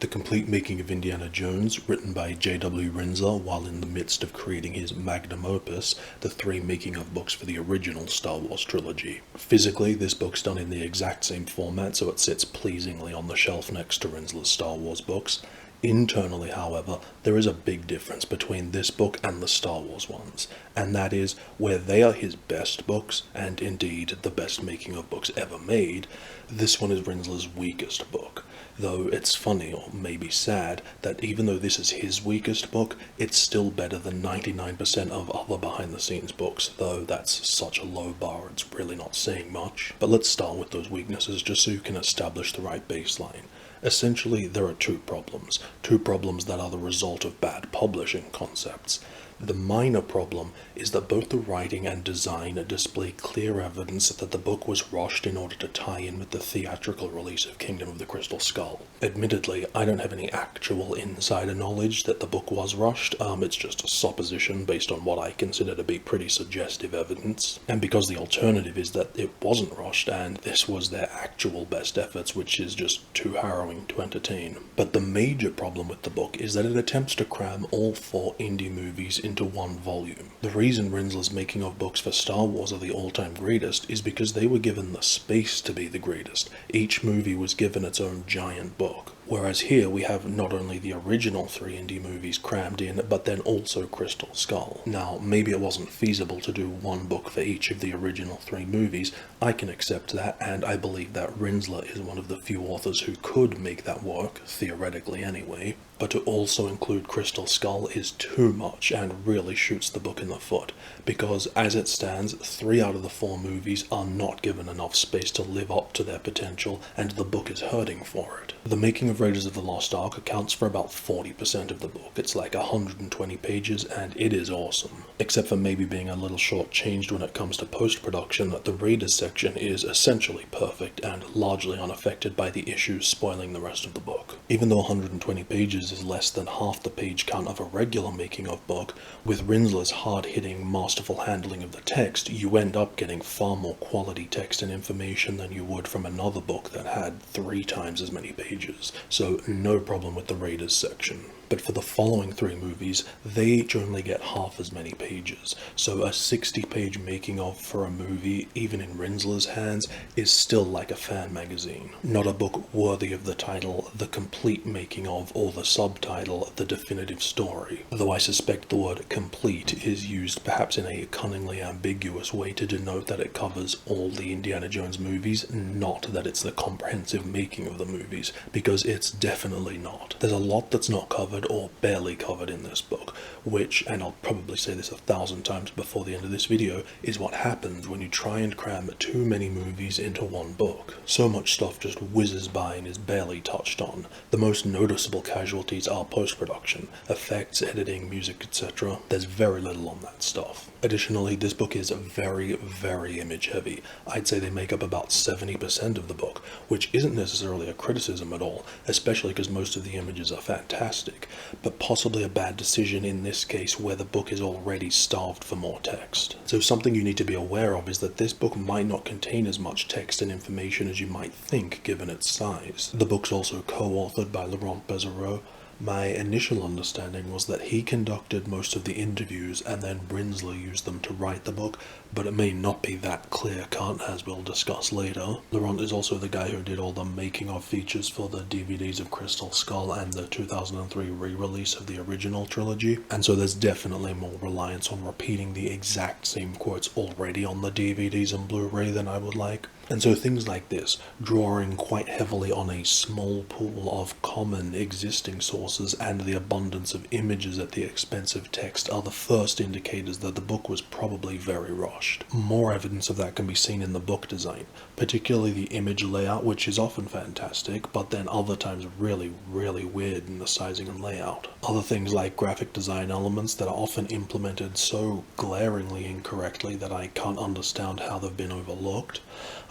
The Complete Making of Indiana Jones, written by J.W. Rinzler while in the midst of creating his magnum opus, the 3 making-of books for the original Star Wars trilogy. Physically, this book's done in the exact same format, so it sits pleasingly on the shelf next to Rinzler's Star Wars books. Internally, however, there is a big difference between this book and the Star Wars ones, and that is, where they are his best books, and indeed the best making-of books ever made, this one is Rinzler's weakest book. Though it's funny, or maybe sad, that even though this is his weakest book, it's still better than 99% of other behind-the-scenes books, though that's such a low bar it's really not saying much. But let's start with those weaknesses just so you can establish the right baseline. Essentially, there are two problems that are the result of bad publishing concepts. The minor problem is that both the writing and design display clear evidence that the book was rushed in order to tie in with the theatrical release of Kingdom of the Crystal Skull. Admittedly, I don't have any actual insider knowledge that the book was rushed, it's just a supposition based on what I consider to be pretty suggestive evidence. And because the alternative is that it wasn't rushed and this was their actual best efforts, which is just too harrowing to entertain. But the major problem with the book is that it attempts to cram all 4 indie movies into one volume. The reason Rinzler's making-of books for Star Wars are the all-time greatest is because they were given the space to be the greatest. Each movie was given its own giant book. Whereas here we have not only the original 3 indie movies crammed in, but then also Crystal Skull. Now, maybe it wasn't feasible to do one book for each of the original 3 movies. I can accept that, and I believe that Rinzler is one of the few authors who could make that work, theoretically anyway. But to also include Crystal Skull is too much and really shoots the book in the foot, because as it stands, 3 out of the 4 movies are not given enough space to live up to their potential, and the book is hurting for it. The making of Raiders of the Lost Ark accounts for about 40% of the book. It's like 120 pages, and it is awesome. Except for maybe being a little short-changed when it comes to post-production, the Raiders section is essentially perfect and largely unaffected by the issues spoiling the rest of the book. Even though 120 pages is less than half the page count of a regular making-of book, with Rinzler's hard-hitting, masterful handling of the text, you end up getting far more quality text and information than you would from another book that had 3 times as many pages. So no problem with the Raiders section. But for the following 3 movies, they each only get half as many pages, so a 60-page making-of for a movie, even in Rinzler's hands, is still like a fan magazine. Not a book worthy of the title, The Complete Making-of, or the subtitle, The Definitive Story, though I suspect the word complete is used perhaps in a cunningly ambiguous way to denote that it covers all the Indiana Jones movies, not that it's the comprehensive making of the movies, because it's definitely not. There's a lot that's not covered or barely covered in this book, which, and I'll probably say this 1,000 times before the end of this video, is what happens when you try and cram too many movies into one book. So much stuff just whizzes by and is barely touched on. The most noticeable casualties are post-production, effects, editing, music, etc. There's very little on that stuff. Additionally, this book is very, very image heavy. I'd say they make up about 70% of the book, which isn't necessarily a criticism at all, especially because most of the images are fantastic, but possibly a bad decision in this case where the book is already starved for more text. So something you need to be aware of is that this book might not contain as much text and information as you might think given its size. The book's also co-authored by Laurent Bezereau. My initial understanding was that he conducted most of the interviews and then Rinzler used them to write the book, but it may not be that clear-cut, as we'll discuss later. Laurent is also the guy who did all the making-of features for the DVDs of Crystal Skull and the 2003 re-release of the original trilogy, and so there's definitely more reliance on repeating the exact same quotes already on the DVDs and Blu-ray than I would like. And so things like this, drawing quite heavily on a small pool of common existing sources and the abundance of images at the expense of text, are the first indicators that the book was probably very rushed. More evidence of that can be seen in the book design, particularly the image layout, which is often fantastic, but then other times really, really weird in the sizing and layout. Other things like graphic design elements that are often implemented so glaringly incorrectly that I can't understand how they've been overlooked.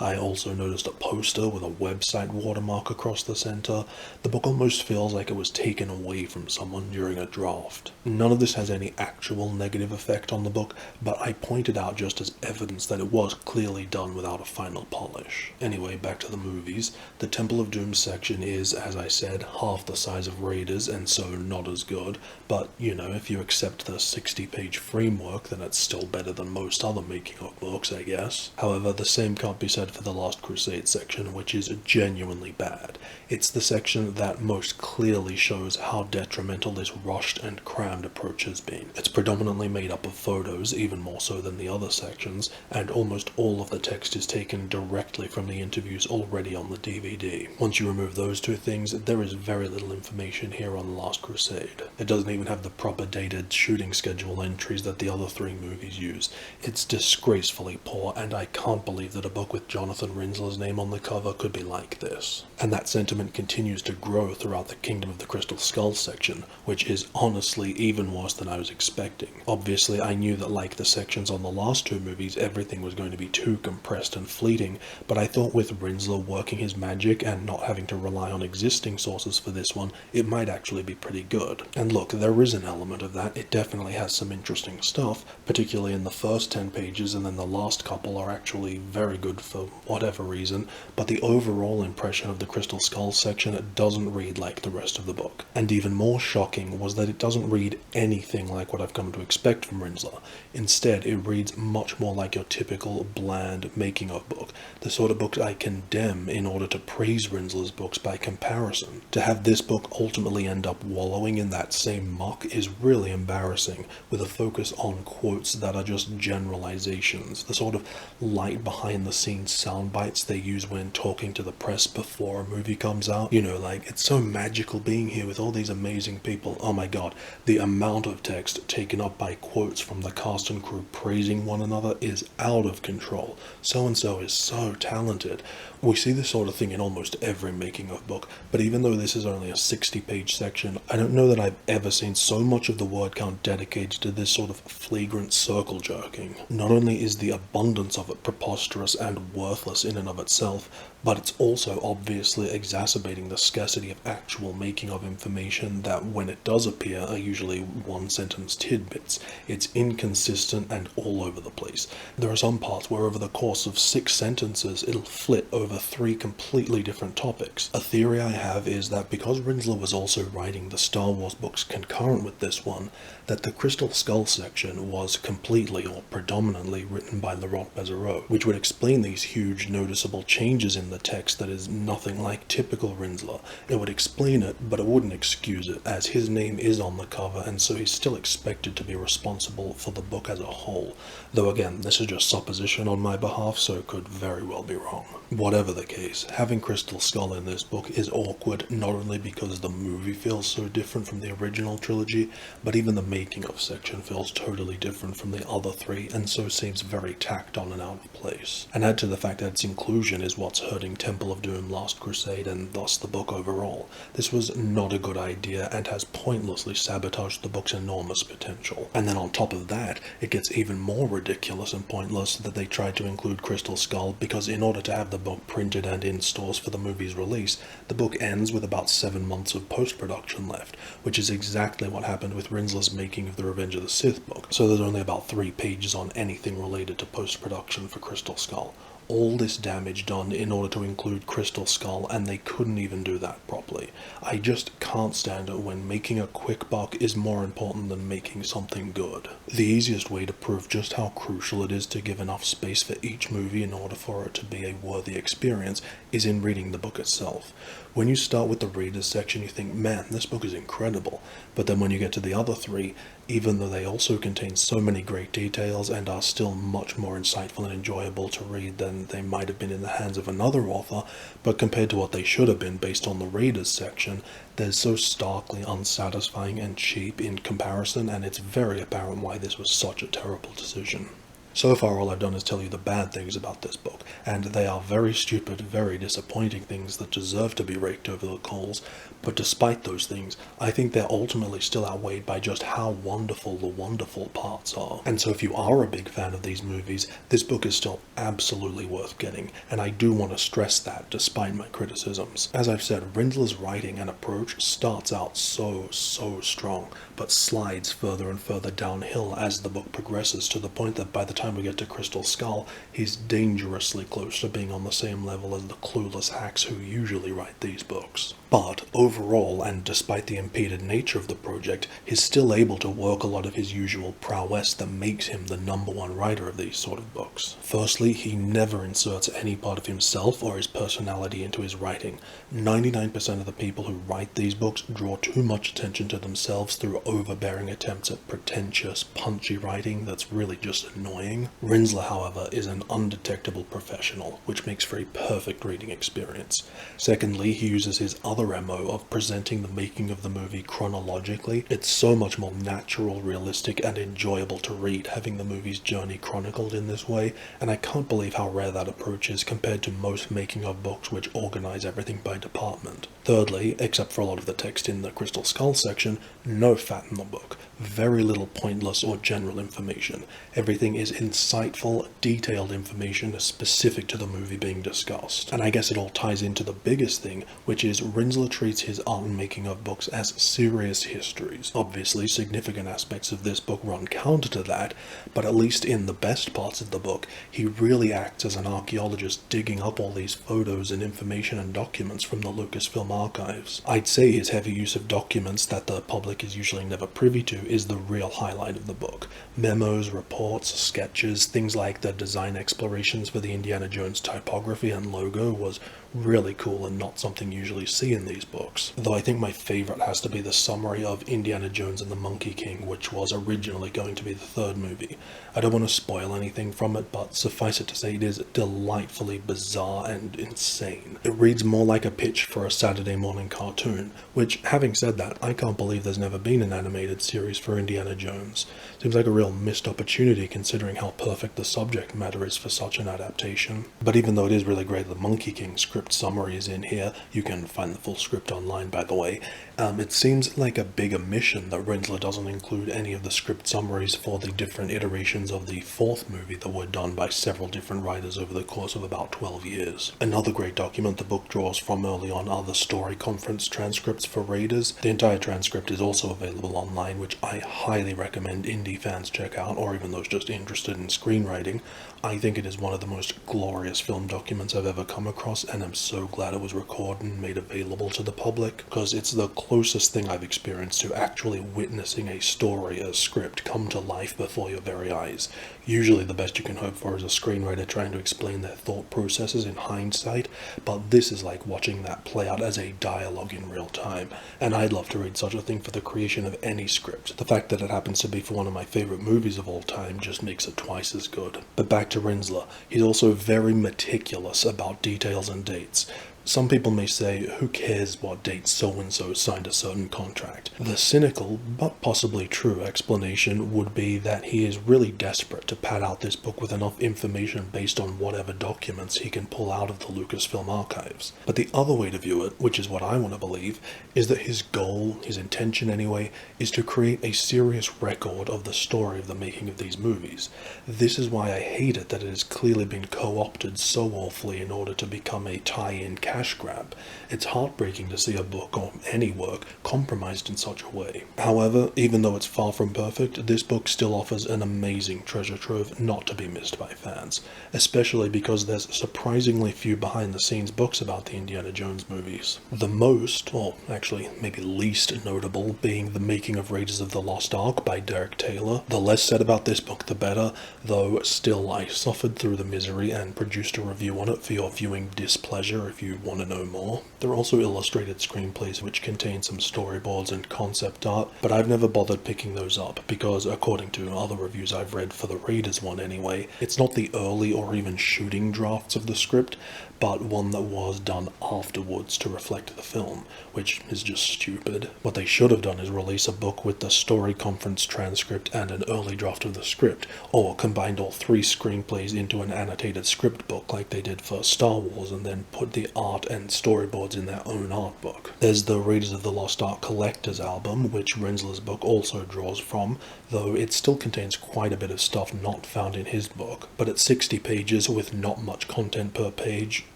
I also noticed a poster with a website watermark across the center. The book almost feels like it was taken away from someone during a draft. None of this has any actual negative effect on the book, but I pointed out just as evidence that it was clearly done without a final polish. Anyway, back to the movies. The Temple of Doom section is, as I said, half the size of Raiders and so not as good, but you know, if you accept the 60-page framework, then it's still better than most other making of books, I guess. However, the same can't be said for the Last Crusade section, which is genuinely bad. It's the section that most clearly shows how detrimental this rushed and crammed approach has been. It's predominantly made up of photos, even more so than the other sections, and almost all of the text is taken directly from the interviews already on the DVD. Once you remove those two things, there is very little information here on The Last Crusade. It doesn't even have the proper dated shooting schedule entries that the other three movies use. It's disgracefully poor, and I can't believe that a book with Jonathan Rinzler's name on the cover could be like this. And that sentiment continues to grow throughout the Kingdom of the Crystal Skull section, which is honestly even worse than I was expecting. Obviously, I knew that like the sections on the last two movies, everything was going to be too compressed and fleeting, but I thought with Rinzler working his magic and not having to rely on existing sources for this one, it might actually be pretty good. And look, there is an element of that. It definitely has some interesting stuff, particularly in the first 10 pages, and then the last couple are actually very good for whatever reason, but the overall impression of the Crystal Skull section doesn't read like the rest of the book. And even more shocking was that it doesn't read anything like what I've come to expect from Rinzler. Instead, it reads much more like your typical bland making of book, the sort of books I condemn in order to praise Rinzler's books by comparison. To have this book ultimately end up wallowing in that same muck is really embarrassing, with a focus on quotes that are just generalizations, the sort of light behind the scenes sound bites they use when talking to the press before a movie comes out. You know, like, it's so magical being here with all these amazing people. Oh my god, the amount of text taken up by quotes from the cast and crew praising one another is out of control. So-and-so is so talented. We see this sort of thing in almost every making of book, but even though this is only a 60-page section, I don't know that I've ever seen so much of the word count dedicated to this sort of flagrant circle jerking. Not only is the abundance of it preposterous and worthless in and of itself, but it's also obviously exacerbating the scarcity of actual making of information that, when it does appear, are usually one-sentence tidbits. It's inconsistent and all over the place. There are some parts where over the course of 6 sentences it'll flit over 3 completely different topics. A theory I have is that because Rinzler was also writing the Star Wars books concurrent with this one, that the Crystal Skull section was completely or predominantly written by Laurent Bezereau, which would explain these huge noticeable changes in the text that is nothing like typical Rinzler. It would explain it, but it wouldn't excuse it, as his name is on the cover, and so he's still expected to be responsible for the book as a whole. Though again, this is just supposition on my behalf, so it could very well be wrong. Whatever the case, having Crystal Skull in this book is awkward, not only because the movie feels so different from the original trilogy, but even the making of section feels totally different from the other 3, and so seems very tacked on and out of place. And add to the fact that its inclusion is what's hurting Temple of Doom Last Crusade, and thus the book overall. This was not a good idea, and has pointlessly sabotaged the book's enormous potential. And then on top of that, it gets even more ridiculous and pointless that they tried to include Crystal Skull, because in order to have the book printed and in stores for the movie's release, the book ends with about 7 months of post-production left, which is exactly what happened with Rinzler's making of the Revenge of the Sith book, so there's only about 3 pages on anything related to post-production for Crystal Skull. All this damage done in order to include Crystal Skull, and they couldn't even do that properly. I just can't stand it when making a quick buck is more important than making something good. The easiest way to prove just how crucial it is to give enough space for each movie in order for it to be a worthy experience is in reading the book itself. When you start with the Raiders section, you think, man, this book is incredible. But then when you get to the other 3, even though they also contain so many great details and are still much more insightful and enjoyable to read than they might have been in the hands of another author, but compared to what they should have been based on the Raiders section, they're so starkly unsatisfying and cheap in comparison, and it's very apparent why this was such a terrible decision. So far, all I've done is tell you the bad things about this book, and they are very stupid, very disappointing things that deserve to be raked over the coals. But despite those things, I think they're ultimately still outweighed by just how wonderful the wonderful parts are. And so if you are a big fan of these movies, this book is still absolutely worth getting, and I do want to stress that despite my criticisms. As I've said, Rinzler's writing and approach starts out so strong, but slides further and further downhill as the book progresses, to the point that by the time we get to Crystal Skull, he's dangerously close to being on the same level as the clueless hacks who usually write these books. But overall, and despite the impeded nature of the project, he's still able to work a lot of his usual prowess that makes him the #1 writer of these sort of books. Firstly, he never inserts any part of himself or his personality into his writing. 99% of the people who write these books draw too much attention to themselves through overbearing attempts at pretentious, punchy writing that's really just annoying. Rinzler, however, is an undetectable professional, which makes for a perfect reading experience. Secondly, he uses his other MO of presenting the making of the movie chronologically. It's so much more natural, realistic, and enjoyable to read, having the movie's journey chronicled in this way, and I can't believe how rare that approach is compared to most making of books which organize everything by department. Thirdly, except for a lot of the text in the Crystal Skull section, no fat in the book. Very little pointless or general information. Everything is insightful, detailed information specific to the movie being discussed. And I guess it all ties into the biggest thing, which is Rinzler treats his art and making of books as serious histories. Obviously, significant aspects of this book run counter to that, but at least in the best parts of the book, he really acts as an archaeologist digging up all these photos and information and documents from the Lucasfilm archives. I'd say his heavy use of documents that the public is usually never privy to is the real highlight of the book. Memos, reports, sketches, things like the design explorations for the Indiana Jones typography and logo was really cool and not something you usually see in these books. Though I think my favorite has to be the summary of Indiana Jones and the Monkey King, which was originally going to be the third movie. I don't want to spoil anything from it, but suffice it to say it is delightfully bizarre and insane. It reads more like a pitch for a Saturday morning cartoon, which, having said that, I can't believe there's never been an animated series for Indiana Jones. Seems like a real missed opportunity considering how perfect the subject matter is for such an adaptation. But even though it is really great that the Monkey King script summary is in here, you can find the full script online by the way, it seems like a big omission that Rinzler doesn't include any of the script summaries for the different iterations of the fourth movie that were done by several different writers over the course of about 12 years. Another great document the book draws from early on are the story conference transcripts for Raiders. The entire transcript is also available online, which I highly recommend indie fans check out, or even those just interested in screenwriting. I think it is one of the most glorious film documents I've ever come across, and I'm so glad it was recorded and made available to the public, because it's the closest thing I've experienced to actually witnessing a story, a script, come to life before your very eyes. Usually the best you can hope for is a screenwriter trying to explain their thought processes in hindsight, but this is like watching that play out as a dialogue in real time, and I'd love to read such a thing for the creation of any script. The fact that it happens to be for one of my favorite movies of all time just makes it twice as good. But back to Rinzler, he's also very meticulous about details and dates. Some people may say, who cares what date so-and-so signed a certain contract? The cynical, but possibly true explanation would be that he is really desperate to pad out this book with enough information based on whatever documents he can pull out of the Lucasfilm archives. But the other way to view it, which is what I want to believe, is that his goal, his intention anyway, is to create a serious record of the story of the making of these movies. This is why I hate it that it has clearly been co-opted so awfully in order to become a tie-in cash grab. It's heartbreaking to see a book or any work compromised in such a way. However, even though it's far from perfect, this book still offers an amazing treasure trove not to be missed by fans, especially because there's surprisingly few behind-the-scenes books about the Indiana Jones movies. The most, or actually maybe least notable, being The Making of Raiders of the Lost Ark by Derek Taylor. The less said about this book the better, though still I suffered through the misery and produced a review on it for your viewing displeasure if you want to know more. There are also illustrated screenplays which contain some storyboards and concept art, but I've never bothered picking those up because, according to other reviews I've read for the Raiders one anyway, it's not the early or even shooting drafts of the script, but one that was done afterwards to reflect the film, which is just stupid. What they should have done is release a book with the story conference transcript and an early draft of the script, or combined all three screenplays into an annotated script book like they did for Star Wars, and then put the art and storyboards in their own art book. There's the Raiders of the Lost Ark Collector's Album, which Rinzler's book also draws from, though it still contains quite a bit of stuff not found in his book. But at 60 pages with not much content per page,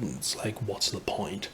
it's like, what's the point?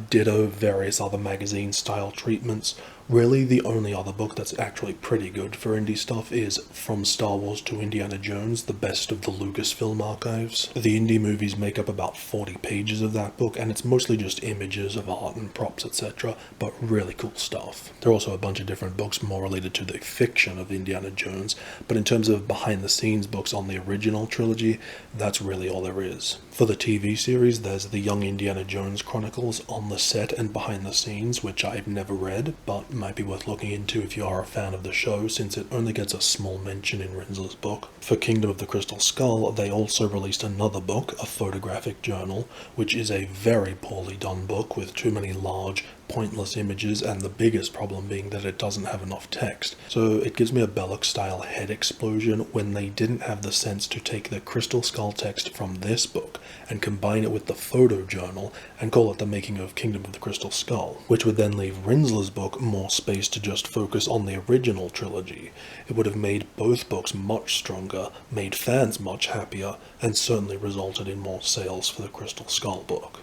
Ditto various other magazine-style treatments. Really, the only other book that's actually pretty good for indie stuff is From Star Wars to Indiana Jones, the best of the Lucasfilm archives. The indie movies make up about 40 pages of that book, and it's mostly just images of art and props, etc., but really cool stuff. There are also a bunch of different books more related to the fiction of Indiana Jones, but in terms of behind-the-scenes books on the original trilogy, that's really all there is. For the TV series, there's the Young Indiana Jones Chronicles on the set and behind the scenes, which I've never read, but might be worth looking into if you are a fan of the show, since it only gets a small mention in Rinzler's book. For Kingdom of the Crystal Skull, they also released another book, a photographic journal, which is a very poorly done book with too many large, pointless images, and the biggest problem being that it doesn't have enough text. So it gives me a Belloc-style head explosion when they didn't have the sense to take the Crystal Skull text from this book and combine it with the photo journal and call it The Making of Kingdom of the Crystal Skull, which would then leave Rinzler's book more space to just focus on the original trilogy. It would have made both books much stronger, made fans much happier, and certainly resulted in more sales for the Crystal Skull book.